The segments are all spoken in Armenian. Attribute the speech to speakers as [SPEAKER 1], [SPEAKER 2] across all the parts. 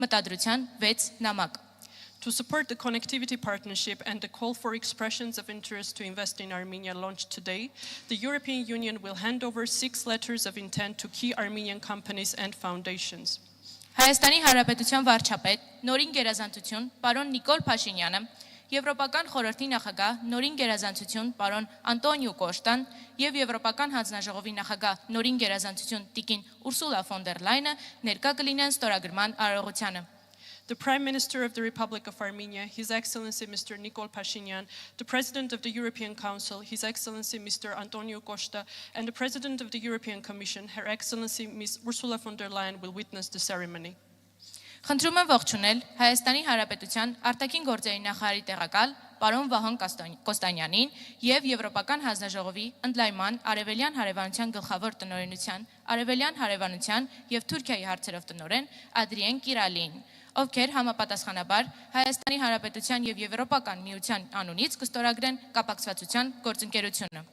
[SPEAKER 1] Մտադրության 6 նամակ։
[SPEAKER 2] To support the connectivity partnership and the call for expressions of interest to invest in Armenia launched today, the European Union will hand over 6 letters of intent to key Armenian companies and foundations.
[SPEAKER 1] Հայաստանի Հանրապետության վարչապետ Նորին գերազանցություն պարոն Նիկոլ Փաշինյանը, Եվրոպական խորհրդի նախագահ Նորին գերազանցություն պարոն Անտոնիո Կոշտան եւ Եվրոպական հանձնաժողովի նախագահ Նորին գերազանցություն տիկին Ուրսուլա ֆոն դեր Լայնը ներկա կլինեն ստորագրման արարողությանը։
[SPEAKER 2] The Prime Minister of the Republic of Armenia, His Excellency Mr. Nikol Pashinyan, the President of the European Council, His Excellency Mr. Antonio Costa, and the President of the European Commission, Her Excellency Ms. Ursula von der Leyen, will witness the ceremony.
[SPEAKER 1] Խնդրում եմ ողջունել Հայաստանի Հանրապետության արտաքին գործերի նախարարի տեղակալ պարոն Վահան Կոստանյանին եւ Եվրոպական հանձնաժողովի ընդլայնման արևելյան հարևանության գլխավոր տնօրենության, արևելյան հարևանության եւ Թուրքիայի հարցերով տնօրեն Ադրիեն Կիրալին, ովքեր համապատասխանաբար Հայաստանի Հանրապետության եւ Եվրոպական միության անունից կստորագրեն կապակցվածության գործընկերությունը։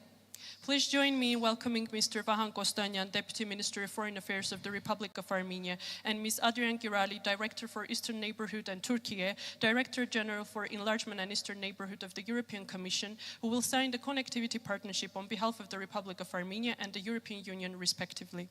[SPEAKER 2] Please join me in welcoming Mr. Vahan Kostanyan, Deputy Minister of Foreign Affairs of the Republic of Armenia, and Ms. Adrian Girali, Director for Eastern Neighborhood and Turkey, Director General for Enlargement and Eastern Neighborhood of the European Commission, who will sign the connectivity partnership on behalf of the Republic of Armenia and the European Union, respectively.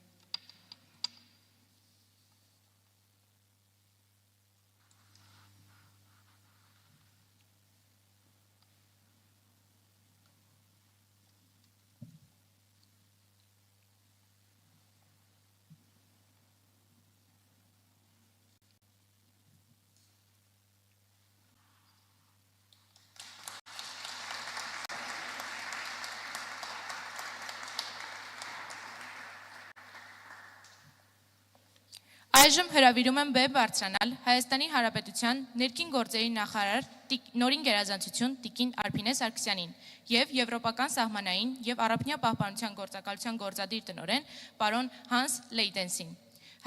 [SPEAKER 1] Այժմ հրավիրում եմ բեմ բարձրանալ Հայաստանի Հանրապետության ներքին գործերի նախարար Նորին գերազանցություն տիկին Արփինե Սարգսյանին եւ Եվրոպական սահմանային եւ առափնյա պահպանության գործակալության գործադիր տնօրեն պարոն Հանս Լեյտենսին։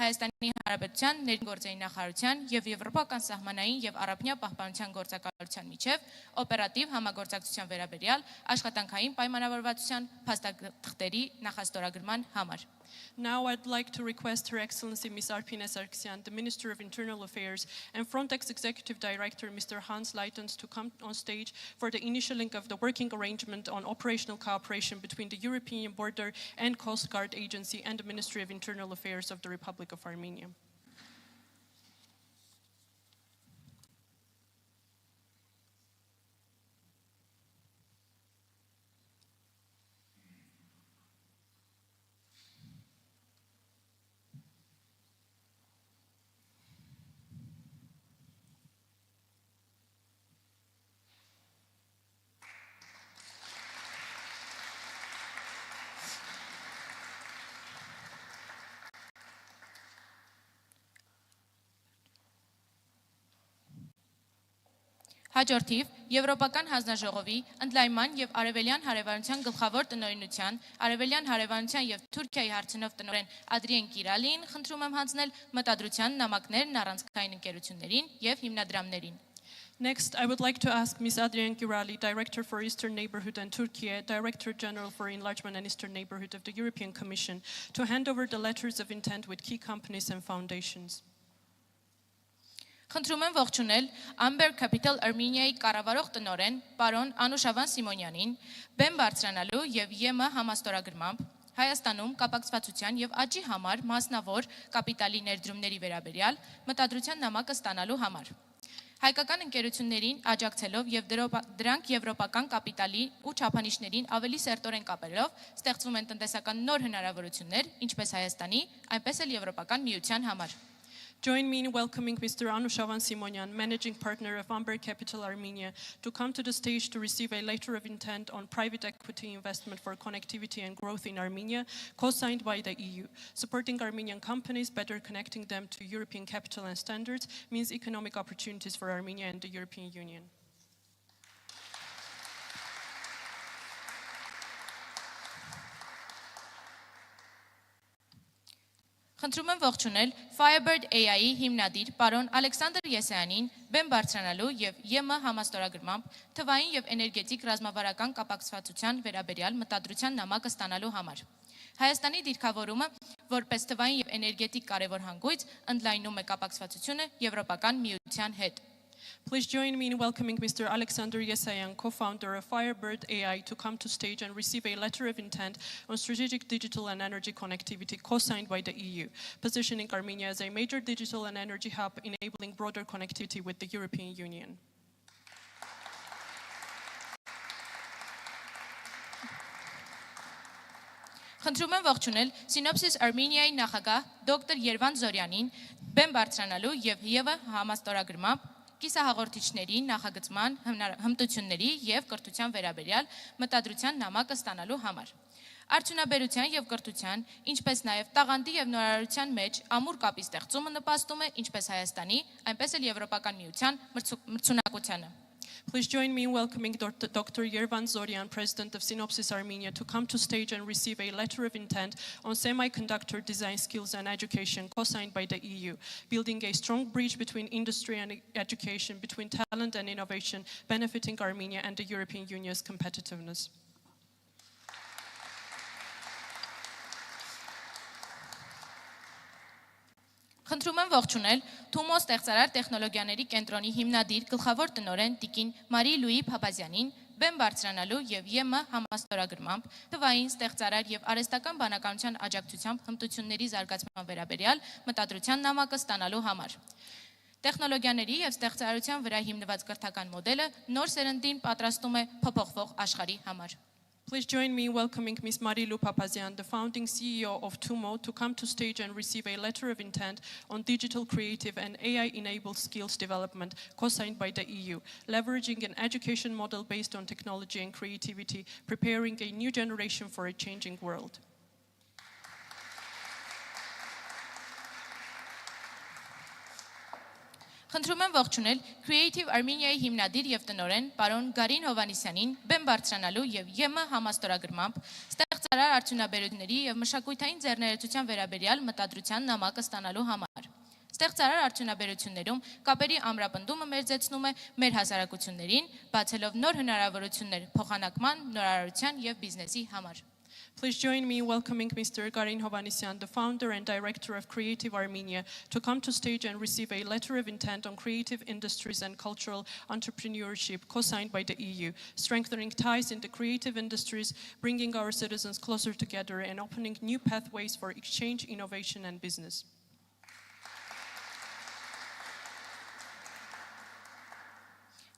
[SPEAKER 1] Հայաստանի Հանրապետության ներքին գործերի նախարարության եւ Եվրոպական սահմանային եւ առափնյա պահպանության գործակալության միջև օպերատիվ համագործակցության վերաբերյալ աշխատանքային պայմանավորվածության փաստաթղթերի նախաստորագրման համար։
[SPEAKER 2] Now I'd like to request Her Excellency Ms. Arpine Sargsyan, the Minister of Internal Affairs, and Frontex Executive Director Mr. Hans Leitens to come on stage for the initialing of the working arrangement on operational cooperation between the European Border and Coast Guard Agency and the Ministry of Internal Affairs of the Republic of Armenia.
[SPEAKER 1] Հաջորդիվ Եվրոպական հանձնաժողովի ընդլայնման եւ արևելյան հարևանության գլխավոր տնօրենության, արևելյան հարևանության եւ Թուրքիայի հարցերով տնօրեն Ադրիեն Կիրալին խնդրում եմ հանձնել մտադրության նամակներն առանցքային ընկերություններին եւ հիմնադրամներին։
[SPEAKER 2] Next, I would like to ask Ms. Adrian Girali, Director for Eastern Neighborhood and Turkey, Director General for Enlargement and Eastern Neighborhood of the European Commission, to hand over the letters of intent with key companies and foundations.
[SPEAKER 1] Խնդրում եմ ողջունել Amber Capital Armenia-ի կառավարող տնօրեն պարոն Անուշավան Սիմոնյանին բեմ բարձրանալու եւ ԵՄ համաստորագրմամբ Հայաստանում կապակցվածության եւ աճի համար մասնավոր կապիտալի ներդրումների վերաբերյալ մտադրության նամակը ստանալու համար։ Հայկական ընկերություններին աջակցելով եւ դրանք եվրոպական կապիտալի ու չափանիշներին ավելի սերտորեն կապելով ստեղծվում են տնտեսական նոր հնարավորություններ, ինչպես Հայաստանի, այնպես էլ Եվրոպական միության համար։
[SPEAKER 2] Join me in welcoming Mr. Anushavan Simonyan, Managing Partner of Amber Capital Armenia, to come to the stage to receive a letter of intent on private equity investment for connectivity and growth in Armenia, co-signed by the EU. Supporting Armenian companies, better connecting them to European capital and standards, means economic opportunities for Armenia and the European Union.
[SPEAKER 1] Խնդրում եմ ողջունել Firebird AI-ի հիմնադիր պարոն Ալեքսանդր Եսայանին բեմ բարձրանալու եւ ԵՄ համաստորագրմամբ թվային եւ էներգետիկ ռազմավարական կապակցվածության վերաբերյալ մտադրության նամակը ստանալու համար։ Հայաստանի դիրքավորումը որպես թվային եւ էներգետիկ կարևոր հանգույց ընդլայնում է կապակցվածությունը Եվրոպական միության հետ։
[SPEAKER 2] Please join me in welcoming Mr. Alexander Yesayan, co-founder of Firebird AI, to come to stage and receive a letter of intent on strategic digital and energy connectivity co-signed by the EU, positioning Armenia as a major digital and energy hub, enabling broader connectivity with the European Union.
[SPEAKER 1] Խնդրում եմ ողջունել Synopsys Armenia-ի նախագահ դոկտոր Երվանդ Զորյանին բեմ բարձրանալու եւ ԵՎ համաստորագրմամբ կիսահաղորդիչների նախագծման հմտությունների եւ կրթության վերաբերյալ մտադրության նամակը ստանալու համար։ Արդյունաբերության եւ կրթության, ինչպես նաեւ տաղանդի եւ նորարարության մեջ ամուր կապի ստեղծումը նպաստում է ինչպես Հայաստանի, այնպես էլ Եվրոպական միության մրցունակությանը։
[SPEAKER 2] Please join me in welcoming Dr. Yervan Zoryan, President of Synopsys Armenia, to come to stage and receive a letter of intent on semiconductor design skills and education co-signed by the EU, building a strong bridge between industry and education, between talent and innovation, benefiting Armenia and the European Union's competitiveness.
[SPEAKER 1] Խնդրում եմ ողջունել Թումո ստեղծարար տեխնոլոգիաների կենտրոնի հիմնադիր գլխավոր տնօրեն Տիկին Մարի Լուի Փափազյանին բեմ բարձրանալու եւ ԵՄ համաստորագրմամբ թվային ստեղծարար եւ արհեստական բանականության աջակցությամբ հմտությունների զարգացման վերաբերյալ մտադրության նամակը ստանալու համար։ Տեխնոլոգիաների եւ ստեղծարարության վրա հիմնված կրթական մոդելը նոր սերնդին պատրաստում է փոփոխվող աշխարհի համար։
[SPEAKER 2] Please join me in welcoming Ms. Marilu Papazian, the founding CEO of TUMO, to come to stage and receive a letter of intent on digital, creative and AI-enabled skills development co-signed by the EU, leveraging an education model based on technology and creativity, preparing a new generation for a changing world.
[SPEAKER 1] Խնդրում եմ ողջունել Creative Armenia-ի հիմնադիր եւ տնօրեն պարոն Գարին Հովանիսյանին բեմ բարձրանալու եւ ԵՄ համաստորագրմամբ ստեղծարար արդյունաբերությունների եւ մշակութային ձեռներեցության վերաբերյալ մտադրության նամակը ստանալու համար։ Ստեղծարար արդյունաբերություններում կապերի ամրապնդումը մերձեցնում է մեր հասարակություններին, բացելով նոր հնարավորություններ փոխանակման, նորարարության եւ բիզնեսի համար։
[SPEAKER 2] Please join me in welcoming Mr. Garin Hovanesyan, the founder and director of Creative Armenia, to come to stage and receive a letter of intent on creative industries and cultural entrepreneurship co-signed by the EU, strengthening ties in the creative industries, bringing our citizens closer together and opening new pathways for exchange, innovation and business.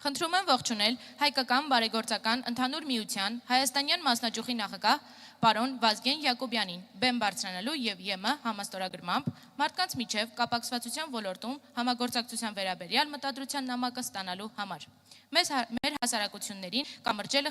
[SPEAKER 1] Խնդրում եմ ողջունել Հայկական բարեգործական ընդհանուր միության Հայաստանյան մասնաճյուղի նախագահ պարոն Վազգեն Յակոբյանին բեմ բարձրանալու եւ ԵՄ համաստորագրմամբ մարդկանց միջև կապակցվածության ոլորտում համագործակցության վերաբերյալ մտադրության նամակը ստանալու համար։ Մեր հասարակություններին կամրջելը